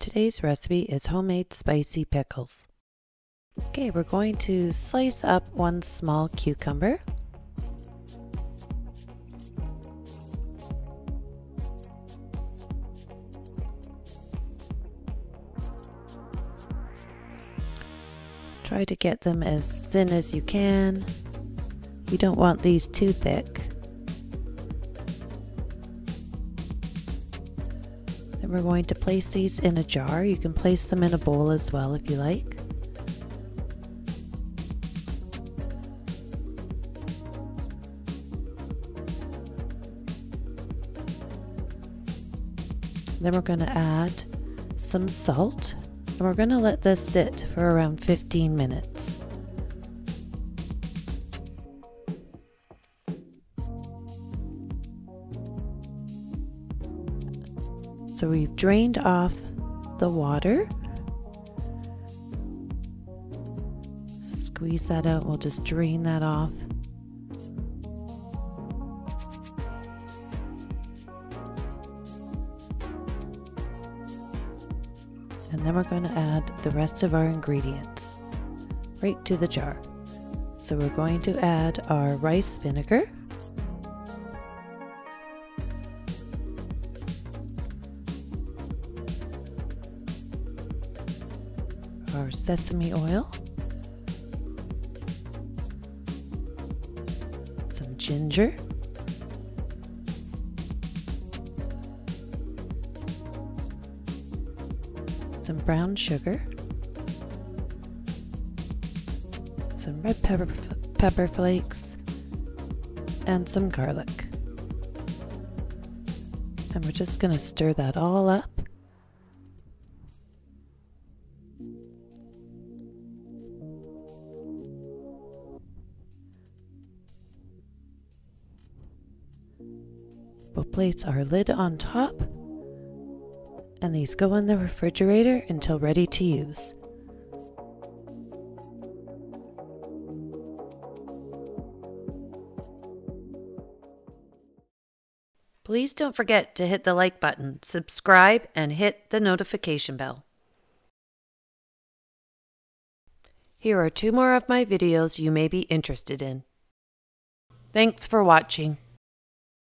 today's recipe is homemade spicy pickles. Okay, we're going to slice up one small cucumber. Try to get them as thin as you can. You don't want these too thick. Then we're going to place these in a jar. You can place them in a bowl as well if you like. Then we're going to add some salt, and we're going to let this sit for around 15 minutes. So we've drained off the water. Squeeze that out, we'll just drain that off. And then we're going to add the rest of our ingredients right to the jar. So we're going to add our rice vinegar, our sesame oil, some ginger, some brown sugar, some red pepper flakes, and some garlic. And we're just going to stir that all up. We'll place our lid on top, and these go in the refrigerator until ready to use. Please don't forget to hit the like button, subscribe, and hit the notification bell. Here are 2 more of my videos you may be interested in. Thanks for watching.